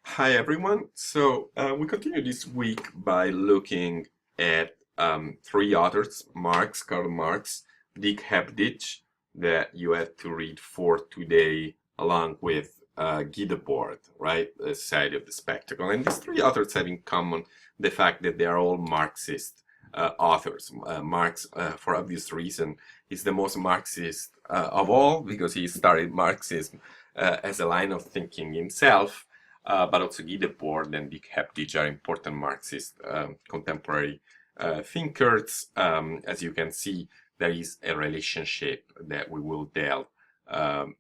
Hi everyone. We continue this week by looking at three authors: Karl Marx, Dick Hebdige, that you had to read for today, along with Guy Debord, right? The Society of the Spectacle. And these three authors have in common the fact that they are all Marxist authors. Marx, for obvious reason, is the most Marxist of all because he started Marxism as a line of thinking himself, but also Guy Debord and Dick Hebdige are important Marxist contemporary thinkers. As you can see, there is a relationship that we will delve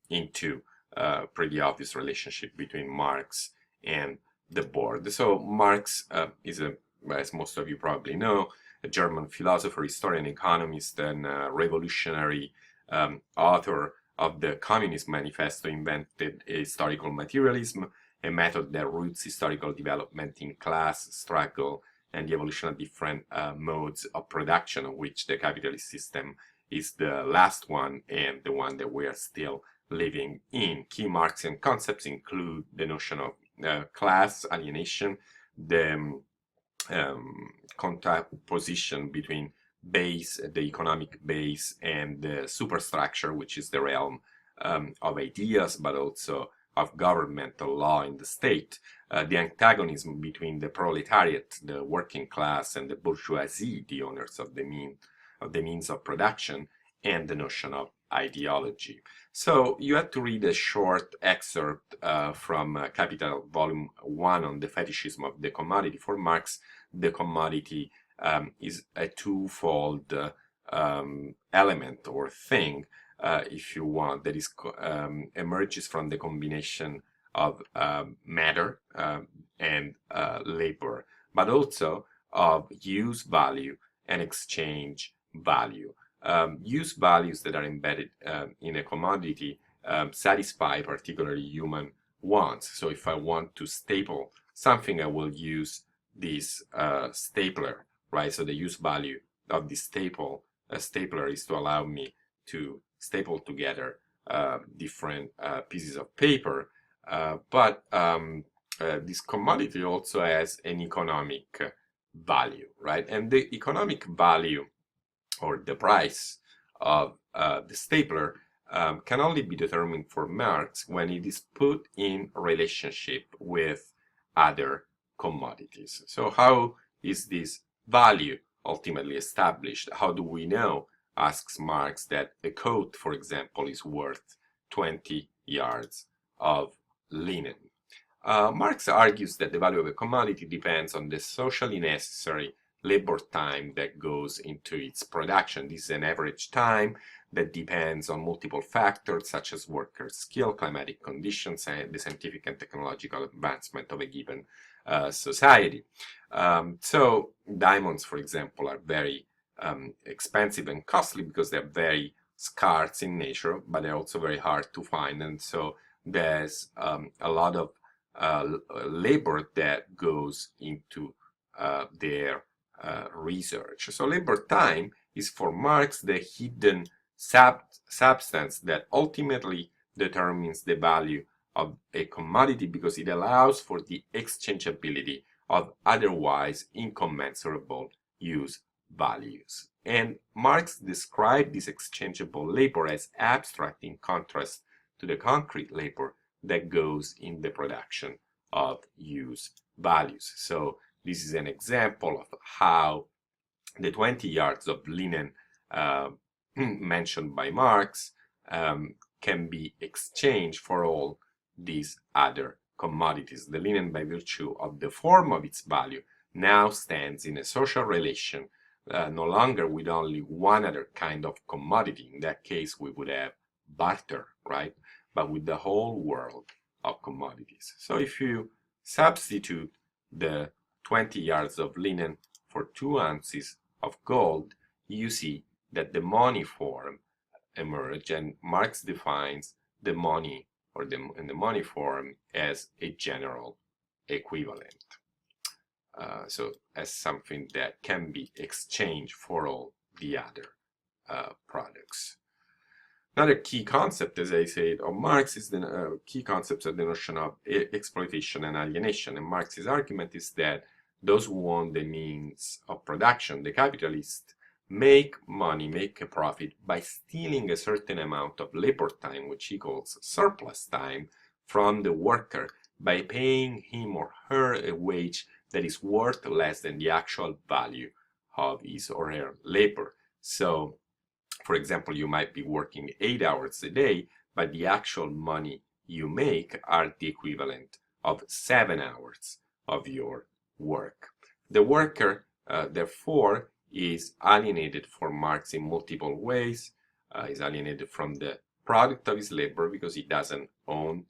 into, pretty obvious relationship between Marx and Debord. So Marx is, as most of you probably know, a German philosopher, historian, economist, and revolutionary author of the Communist Manifesto, invented historical materialism, a method that roots historical development in class struggle and the evolution of different modes of production, of which the capitalist system is the last one and the one that we are still living in. Key Marxian concepts include the notion of class alienation, the contraposition between the economic base, and the superstructure, which is the realm of ideas, but also of governmental law in the state, the antagonism between the proletariat, the working class, and the bourgeoisie, the owners of the means of production, and the notion of ideology. So you had to read a short excerpt from Capital Volume 1 on the fetishism of the commodity. For Marx, the commodity is a twofold element or thing, if you want, that is emerges from the combination of matter and labor, but also of use value and exchange value. Use values that are embedded in a commodity satisfy particularly human wants. So if I want to staple something, I will use this stapler, right? So the use value of this stapler is to allow me to staple together different pieces of paper, but this commodity also has an economic value, right? And the economic value, or the price of the stapler, can only be determined for Marx when it is put in relationship with other commodities. So how is this value ultimately established? How do we know, asks Marx, that a coat, for example, is worth 20 yards of linen? Marx argues that the value of a commodity depends on the socially necessary labor time that goes into its production. This is an average time that depends on multiple factors such as worker skill, climatic conditions, and the scientific and technological advancement of a given society. So diamonds, for example, are very expensive and costly because they're very scarce in nature, but they're also very hard to find. And so there's a lot of labor that goes into their research. So labor time is for Marx the hidden substance that ultimately determines the value of a commodity, because it allows for the exchangeability of otherwise incommensurable use values. And Marx described this exchangeable labor as abstract, in contrast to the concrete labor that goes in the production of use values. So this is an example of how the 20 yards of linen mentioned by Marx can be exchanged for all these other commodities. The linen, by virtue of the form of its value, now stands in a social relation, no longer with only one other kind of commodity. In that case, we would have barter, right? But with the whole world of commodities. So if you substitute the 20 yards of linen for 2 ounces of gold, you see that the money form emerge, and Marx defines the money, or the money form, as a general equivalent. So as something that can be exchanged for all the other products. Another key concept, as I said, of Marx is the key concepts of the notion of exploitation and alienation. And Marx's argument is that those who own the means of production, the capitalists, make money, make a profit by stealing a certain amount of labor time, which he calls surplus time, from the worker by paying him or her a wage that is worth less than the actual value of his or her labor. So, for example, you might be working 8 hours a day, but the actual money you make are the equivalent of 7 hours of your work. The worker, therefore, is alienated for Marx in multiple ways. Is alienated from the product of his labor because he doesn't own,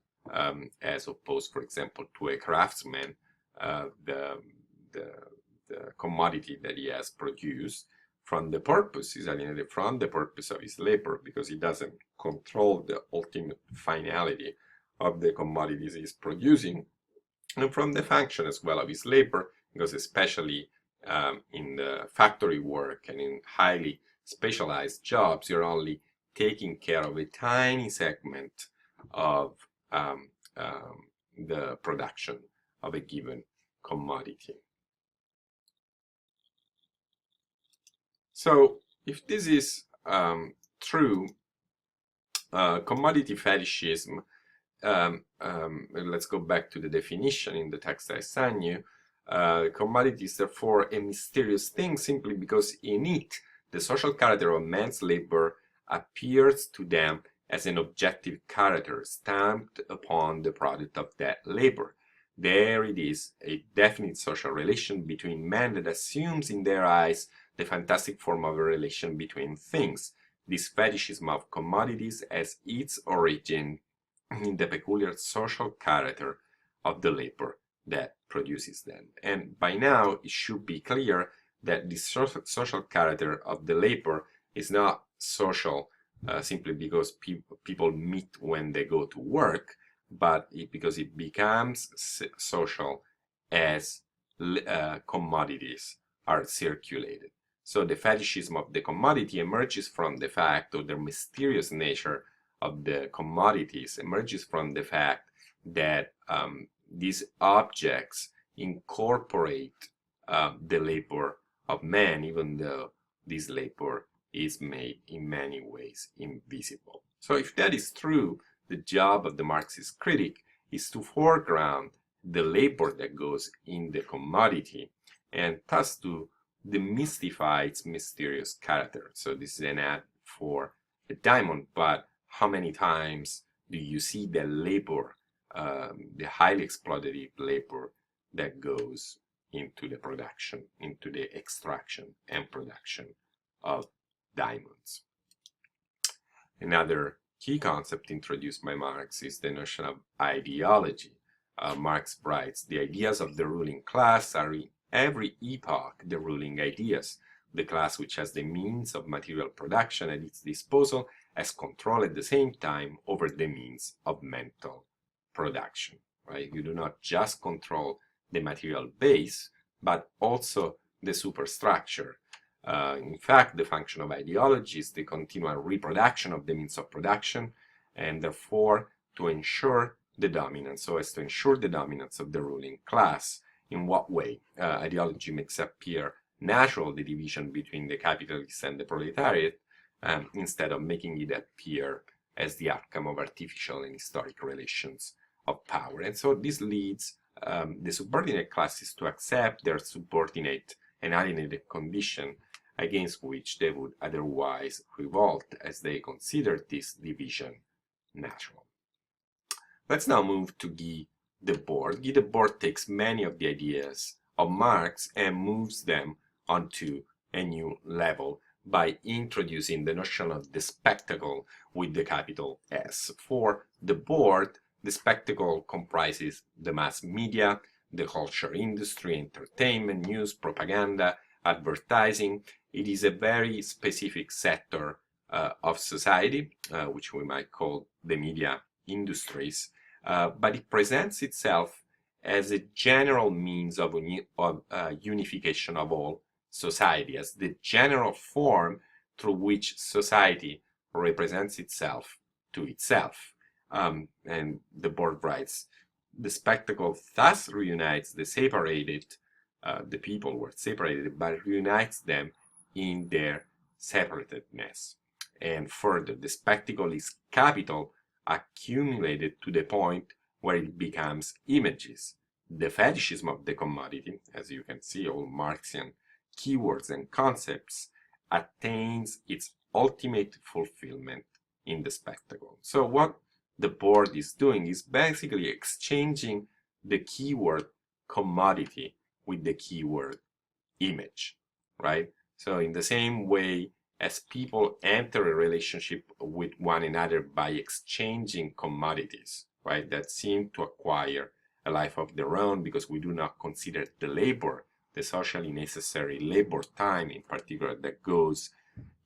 as opposed, for example, to a craftsman, the commodity that he has produced. From the purpose, he's alienated from the purpose of his labor because he doesn't control the ultimate finality of the commodities he's producing, and from the function as well of his labor, because especially in the factory work and in highly specialized jobs, you're only taking care of a tiny segment of the production of a given commodity. So, if this is true, commodity fetishism, let's go back to the definition in the text I sent you. Commodity is therefore a mysterious thing simply because in it, the social character of man's labor appears to them as an objective character stamped upon the product of that labor. There it is, a definite social relation between men that assumes in their eyes the fantastic form of a relation between things. This fetishism of commodities has its origin in the peculiar social character of the labor that produces them. And by now, it should be clear that the social character of the labor is not social simply because people meet when they go to work, but because it becomes social as commodities are circulated. So the fetishism of the commodity emerges from the fact of the mysterious nature of the commodities, emerges from the fact that these objects incorporate the labor of man, even though this labor is made in many ways invisible. So if that is true, the job of the Marxist critic is to foreground the labor that goes in the commodity and thus to demystify its mysterious character. So this is an ad for a diamond, but how many times do you see the labor, the highly exploitative labor that goes into the production, into the extraction and production of diamonds? Another key concept introduced by Marx is the notion of ideology. Marx writes, the ideas of the ruling class are in every epoch the ruling ideas. The class which has the means of material production at its disposal has control at the same time over the means of mental production. Right? You do not just control the material base, but also the superstructure. In fact, the function of ideology is the continual reproduction of the means of production, and therefore to ensure the dominance, so as to ensure the dominance of the ruling class. In what way? Ideology makes appear natural the division between the capitalists and the proletariat, instead of making it appear as the outcome of artificial and historic relations of power. And so this leads the subordinate classes to accept their subordinate and alienated condition against which they would otherwise revolt, as they consider this division natural. Let's now move to Guy Debord. Guy Debord takes many of the ideas of Marx and moves them onto a new level by introducing the notion of the spectacle with the capital S. For Debord, the spectacle comprises the mass media, the culture industry, entertainment, news, propaganda, advertising. It is a very specific sector of society, which we might call the media industries, but it presents itself as a general means of unification of all society, as the general form through which society represents itself to itself. And the board writes, the spectacle thus reunites the separated, the people were separated, but reunites them in their separatedness. And further, the spectacle is capital accumulated to the point where it becomes images. The fetishism of the commodity, as you can see, all Marxian keywords and concepts, attains its ultimate fulfillment in the spectacle. So what the board is doing is basically exchanging the keyword commodity with the keyword image, right? So in the same way as people enter a relationship with one another by exchanging commodities, right, that seem to acquire a life of their own because we do not consider the labor, the socially necessary labor time in particular that goes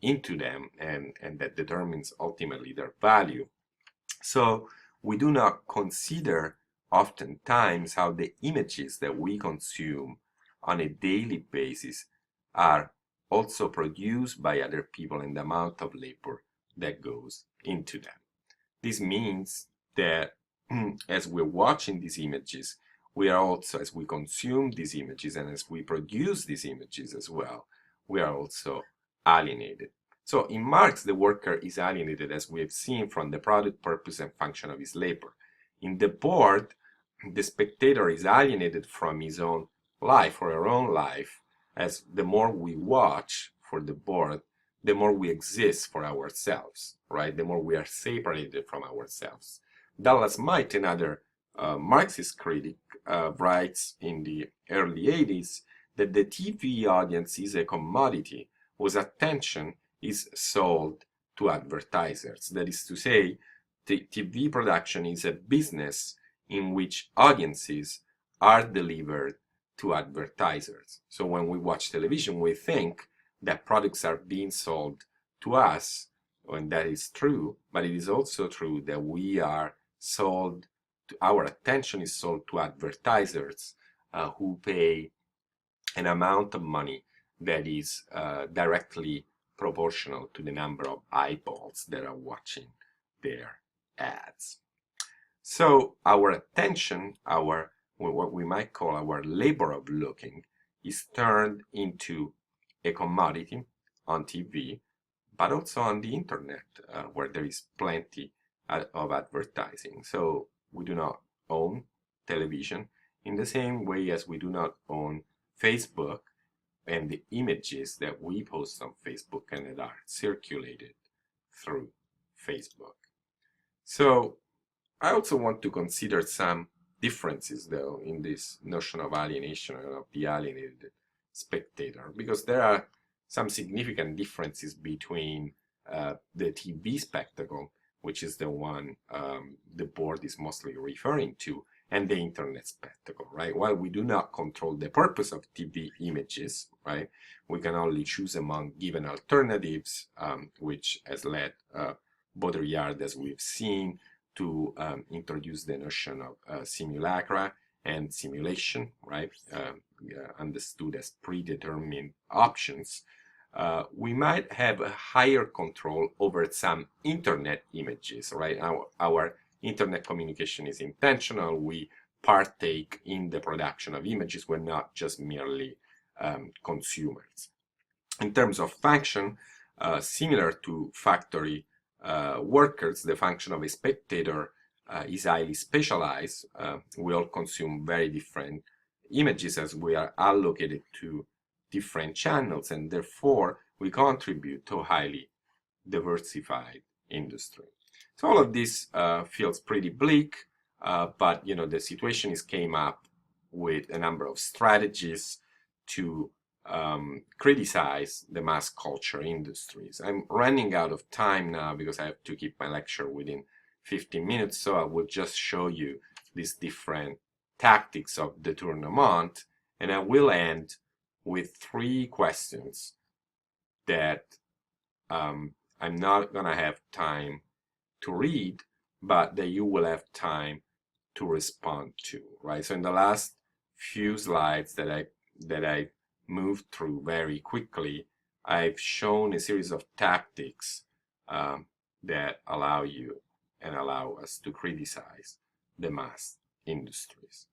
into them and that determines ultimately their value. So we do not consider oftentimes how the images that we consume on a daily basis are also produced by other people and the amount of labor that goes into them. This means that as we're watching these images, we are also, as we consume these images and as we produce these images as well, we are also alienated. So in Marx, the worker is alienated, as we have seen, from the product, purpose, and function of his labor. In the board, the spectator is alienated from his own life or her own life, as the more we watch for the board, the more we exist for ourselves, right? The more we are separated from ourselves. Dallas Might, another Marxist critic, writes in the early 80s that the TV audience is a commodity whose attention is sold to advertisers. That is to say, the TV production is a business in which audiences are delivered to advertisers. So when we watch television, we think that products are being sold to us, and that is true, but it is also true that we are sold, our attention is sold to advertisers who pay an amount of money that is directly proportional to the number of eyeballs that are watching their ads. So our attention, our what we might call our labor of looking, is turned into a commodity on TV, but also on the internet, where there is plenty of advertising. So we do not own television in the same way as we do not own Facebook and the images that we post on Facebook and that are circulated through Facebook. So I also want to consider some differences, though, in this notion of alienation and of the alienated spectator, because there are some significant differences between the TV spectacle, which is the one the board is mostly referring to, and the internet spectacle, right? While we do not control the purpose of TV images, right, we can only choose among given alternatives, which has led Baudrillard, as we've seen, to introduce the notion of simulacra and simulation, right, understood as predetermined options. We might have a higher control over some internet images, right? Our internet communication is intentional. We partake in the production of images. We're not just merely consumers. In terms of function, similar to factory workers, the function of a spectator is highly specialized. We all consume very different images as we are allocated to different channels, and therefore we contribute to a highly diversified industry. So all of this feels pretty bleak, but the situation came up with a number of strategies to criticize the mass culture industries. I'm running out of time now because I have to keep my lecture within 15 minutes, so I will just show you these different tactics of détournement, and I will end with 3 questions that I'm not gonna have time to read, but that you will have time to respond to, right? So in the last few slides that I moved through very quickly, I've shown a series of tactics that allow you and allow us to criticize the mass industries.